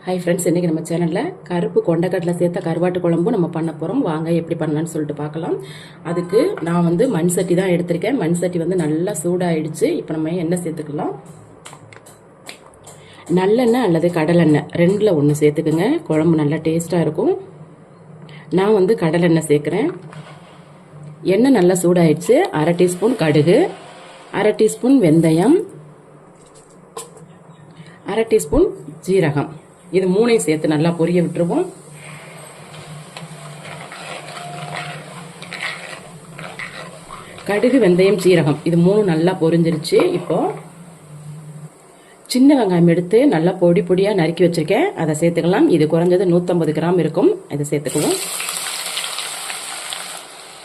Hi friends, இன்றைக்கி நம்ம சேனலில் கருப்பு கொண்டக்கடலை சேர்த்த கருவாட்டு குழம்பு நம்ம பண்ண போகிறோம். வாங்க எப்படி பண்ணலான்னு சொல்லிட்டு பார்க்கலாம். அதுக்கு நான் மண் சட்டி தான் எடுத்திருக்கேன். மண் சட்டி நல்லா சூடாகிடுச்சு. இப்போ நம்ம எண்ணெய் சேர்த்துக்கலாம். நல்லெண்ணெய் அல்லது கடலெண்ணெய் ரெண்டில் ஒன்று சேர்த்துக்குங்க. குழம்பு நல்லா டேஸ்ட்டாக இருக்கும். நான் கடலெண்ணெய் சேர்க்குறேன். எண்ணெய் நல்லா சூடாயிடுச்சு. அரை டீஸ்பூன் கடுகு, அரை டீஸ்பூன் வெந்தயம், அரை டீஸ்பூன் ஜீரகம், இது மூணையும் சேர்த்து நல்லா பொரிய விட்டுருவோம். கடுகு, வெந்தயம், சீரகம் இது மூணும் நல்லா பொரிஞ்சிருச்சு. இப்போ சின்ன வெங்காயம் எடுத்து நல்லா பொடி பொடியாக நறுக்கி வச்சிருக்கேன், அதை சேர்த்துக்கலாம். இது குறைஞ்சது 150 கிராம் இருக்கும். இதை சேர்த்துக்குவோம்.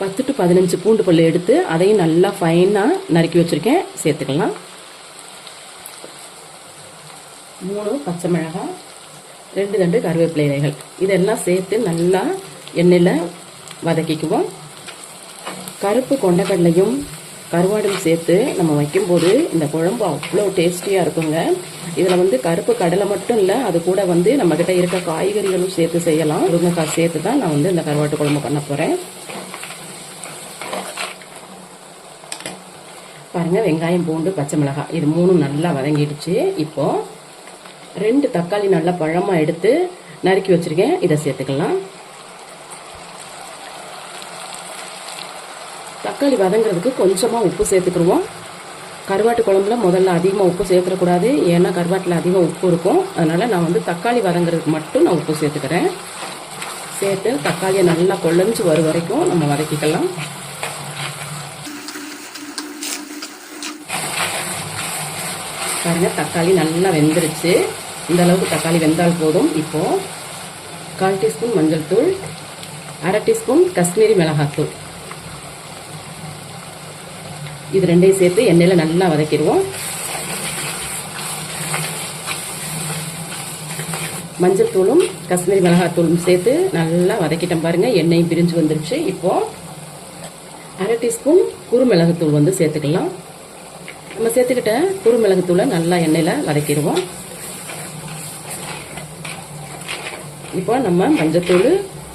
10 to 15 பூண்டு பல்லு எடுத்து அதையும் நல்லா ஃபைனாக நறுக்கி வச்சிருக்கேன், சேர்த்துக்கலாம். 3 பச்சை மிளகாய், 2 தண்டு கருவேப்பிலை இலைகள் இதெல்லாம் சேர்த்து நல்லா எண்ணெயில் வதக்கிக்குவோம். கருப்பு கொண்டக்கடலையும் கருவாடும் சேர்த்து நம்ம வைக்கும்போது இந்த குழம்பு அவ்வளோ டேஸ்டியாக இருக்குங்க. இதில் கருப்பு கடலை மட்டும் இல்லை, அது கூட நம்மக்கிட்ட இருக்க காய்கறிகளும் சேர்த்து செய்யலாம். முருங்கைக்காய் சேர்த்து தான் நான் இந்த கருவாட்டு குழம்பு பண்ண போகிறேன். பாருங்கள், வெங்காயம், பூண்டு, பச்சை மிளகாய் இது மூணும் நல்லா வதங்கிடுச்சு. இப்போது 2 தக்காளி நல்லா பழமாக எடுத்து நறுக்கி வச்சுருக்கேன், இதை சேர்த்துக்கலாம். தக்காளி வதங்கிறதுக்கு கொஞ்சமாக உப்பு சேர்த்துக்கிடுவோம். கருவாட்டு குழம்புல முதல்ல அதிகமாக உப்பு சேர்த்துக்கூடாது, ஏன்னா கருவாட்டில் அதிகமாக உப்பு இருக்கும். அதனால் நான் தக்காளி வதங்கிறதுக்கு மட்டும் நான் உப்பு சேர்த்துக்கிறேன். சேர்த்து தக்காளியை நல்லா கொழஞ்சு வரும் வரைக்கும் நம்ம வதக்கிக்கலாம். பாருங்கள், தக்காளி நல்லா வெந்துருச்சு. இந்த அளவுக்கு தக்காளி வெந்தால் போதும். இப்போது 1/4 டீஸ்பூன் மஞ்சள் தூள், அரை டீஸ்பூன் காஷ்மீரி மிளகாத்தூள் இது ரெண்டையும் சேர்த்து எண்ணெயில் நல்லா வதக்கிடுவோம். மஞ்சள் தூளும் காஷ்மீரி மிளகாத்தூளும் சேர்த்து நல்லா வதக்கிட்டோம். பாருங்கள், எண்ணெயும் பிரிஞ்சு வந்துருச்சு. இப்போது அரை டீஸ்பூன் குறுமிளகுத்தூள் சேர்த்துக்கலாம். நம்ம சேர்த்துக்கிட்ட குறுமிளகுத்தூளை நல்லா எண்ணெயில் வதக்கிடுவோம். இப்போ நம்ம மஞ்சத்தூள்,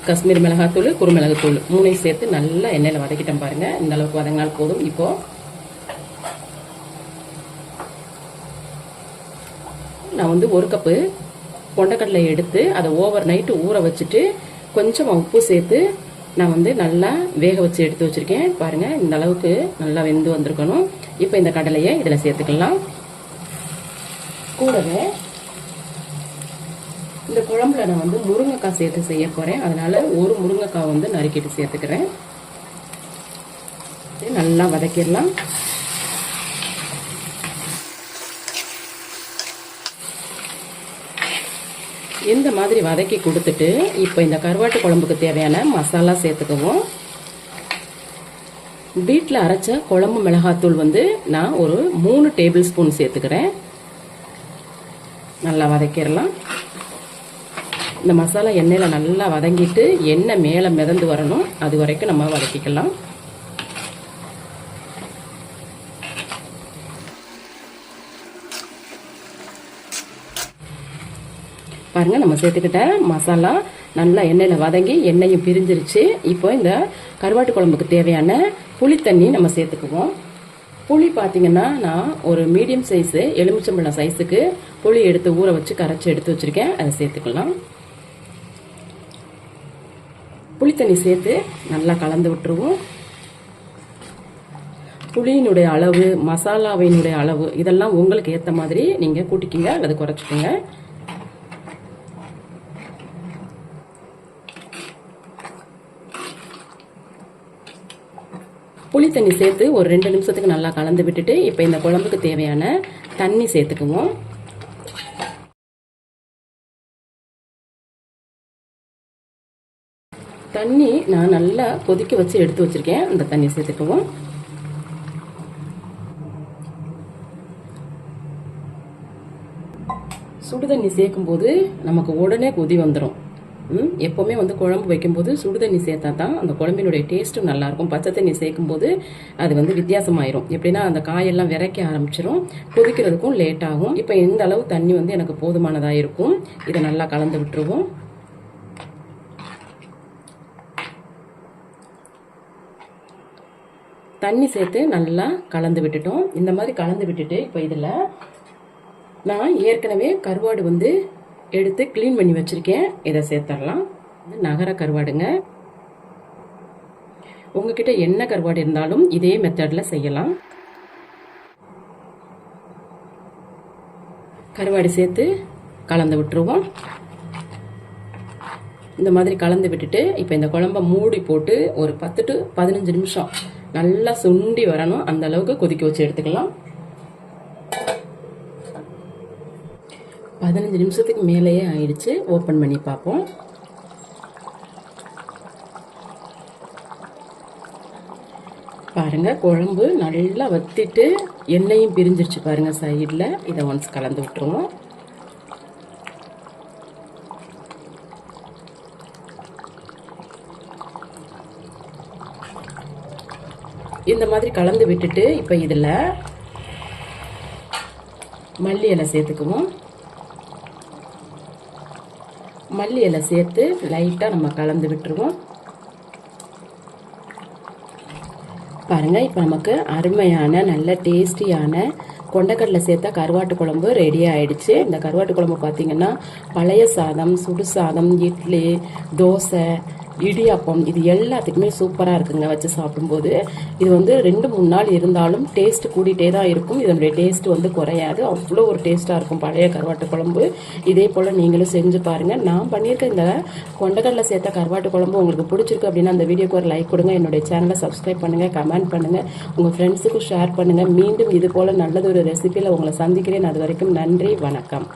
காஷ்மீர் மிளகாத்தூள், குறுமிளகுத்தூள் மூணையும் சேர்த்து நல்லா எண்ணெயில் வதக்கிட்டோம். பாருங்கள், இந்த அளவுக்கு வதங்கினால் போதும். இப்போது நான் 1 கப்பு கொண்டக்கடலை எடுத்து அதை ஓவர் நைட்டு ஊற வச்சுட்டு கொஞ்சம் உப்பு சேர்த்து நான் நல்லா வேக வச்சு எடுத்து வச்சுருக்கேன். பாருங்கள், இந்த அளவுக்கு நல்லா வெந்து வந்திருக்கணும். இப்போ இந்த கடலையை இதில் சேர்த்துக்கலாம். கூடவே இந்த குழம்புல நான் முருங்கைக்காய் சேர்த்து செய்ய போகிறேன். அதனால் ஒரு முருங்கைக்காய் நறுக்கிட்டு சேர்த்துக்கிறேன். நல்லா வதக்கிடலாம். இந்த மாதிரி வதக்கி கொடுத்துட்டு இப்போ இந்த கருவாட்டு குழம்புக்கு தேவையான மசாலா சேர்த்துக்குவோம். வீட்டில் அரைச்ச குழம்பு மிளகாத்தூள் நான் ஒரு 3 டேபிள் ஸ்பூன் சேர்த்துக்கிறேன். நல்லா வதக்கிடலாம். இந்த மசாலா எண்ணெயில் நல்லா வதங்கிட்டு எண்ணெய் மேலே மிதந்து வரணும், அது வரைக்கும் நம்ம வதக்கிக்கலாம். பாருங்கள், நம்ம சேர்த்துக்கிட்ட மசாலா நல்லா எண்ணெயில் வதங்கி எண்ணெயும் பிரிஞ்சிருச்சு. இப்போ இந்த கருவாட்டு குழம்புக்கு தேவையான புளி தண்ணி நம்ம சேர்த்துக்குவோம். புளி பார்த்தீங்கன்னா நான் ஒரு மீடியம் சைஸு எலுமிச்சம்பழம் சைஸுக்கு புளி எடுத்து ஊற வச்சு கரைச்சி எடுத்து வச்சுருக்கேன், அதை சேர்த்துக்கலாம். புளி தண்ணி சேர்த்து நல்லா கலந்து விட்டுருவோம். புளியினுடைய அளவு, மசாலாவினுடைய அளவு இதெல்லாம் உங்களுக்கு ஏற்ற மாதிரி நீங்கள் கூட்டிக்கிங்க அல்லது குறைச்சிக்கோங்க. புளி தண்ணி சேர்த்து ஒரு 2 நிமிஷத்துக்கு நல்லா கலந்து விட்டுட்டு இப்போ இந்த குழம்புக்கு தேவையான தண்ணி சேர்த்துக்குவோம். தண்ணி நான் நல்லா கொதிக்க வச்சு எடுத்து வச்சிருக்கேன், அந்த தண்ணி சேர்த்துக்குவோம். சுடு தண்ணி சேர்க்கும்போது நமக்கு உடனே கொதி வந்துடும். எப்போவுமே வந்து குழம்பு வைக்கும்போது சுடு தண்ணி சேர்த்தா தான் அந்த குழம்பினுடைய டேஸ்ட்டும் நல்லாயிருக்கும். பச்சை தண்ணி சேர்க்கும்போது அது வந்து வித்தியாசமாயிரும். எப்படின்னா அந்த காயெல்லாம் விரைக்க ஆரம்பிச்சிடும், கொதிக்கிறதுக்கும் லேட் ஆகும். இப்போ இந்த அளவு தண்ணி வந்து எனக்கு போதுமானதாக இருக்கும். இதை நல்லா கலந்து விட்டுருவோம். தண்ணி சேர்த்து நல்லா கலந்து விட்டுட்டோம். இந்த மாதிரி கலந்து விட்டுட்டு இப்போ இதில் நான் ஏற்கனவே கருவாடு வந்து எடுத்து க்ளீன் பண்ணி வச்சுருக்கேன். இதை சேர்த்துடலாம். நகர கருவாடுங்க. உங்ககிட்ட என்ன கருவாடு இருந்தாலும் இதே மெத்தடில் செய்யலாம். கருவாடு சேர்த்து கலந்து விட்டுருவோம். இந்த மாதிரி கலந்து விட்டுட்டு இப்போ இந்த குழம்ப மூடி போட்டு ஒரு 10 to 15 நிமிஷம் நல்லா சுண்டி வரணும். அந்த அளவுக்கு கொதிக்க வச்சு எடுத்துக்கலாம். 15 நிமிஷத்துக்கு மேலேயே ஆயிடுச்சு. ஓப்பன் பண்ணி பார்ப்போம். பாருங்க, குழம்பு நல்லா வத்திட்டு எண்ணெயும் பிரிஞ்சிருச்சு பாருங்க சைடில். இதை ஒன்ஸ் கலந்து விட்டுருவோம். இந்த மாதிரி கலந்து விட்டுட்டு இப்போ இதில் மல்லி இலை சேர்த்துக்குவோம். மல்லி இலை சேர்த்து லைட்டாக நம்ம கலந்து விட்டுருவோம். பாருங்கள், இப்போ நமக்கு அருமையான நல்ல டேஸ்டியான கொண்டக்கடலை சேர்த்தா கருவாட்டு குழம்பு ரெடி ஆயிடுச்சு. இந்த கருவாட்டு குழம்பு பார்த்தீங்கன்னா பழைய சாதம், சுடு சாதம், இட்லி, தோசை, இடியாப்பம் இது எல்லாத்துக்குமே சூப்பராக இருக்குங்க வச்சு சாப்பிடும்போது. இது வந்து 2-3 நாள் இருந்தாலும் டேஸ்ட் கூடிட்டே தான் இருக்கும். இதனுடைய டேஸ்ட் வந்து குறையாது. அவ்வளோ ஒரு டேஸ்ட்டாக இருக்கும் பழைய கருவாட்டு குழம்பு. இதே போல் நீங்களும் செஞ்சு பாருங்கள். நான் பண்ணியிருக்க இந்த கொண்டக்கடலை சேர்த்த கருவாட்டு குழம்பு உங்களுக்கு பிடிச்சிருக்கு அப்படின்னா அந்த வீடியோக்கு ஒரு லைக் கொடுங்க. என்னுடைய சேனலை சப்ஸ்கிரைப் பண்ணுங்கள், கமெண்ட் பண்ணுங்கள், உங்கள் ஃப்ரெண்ட்ஸுக்கும் ஷேர் பண்ணுங்கள். மீண்டும் இது போல் நல்லது ஒரு ரெசிபியில் உங்களை சந்திக்கிறேன். அது வரைக்கும் நன்றி, வணக்கம்.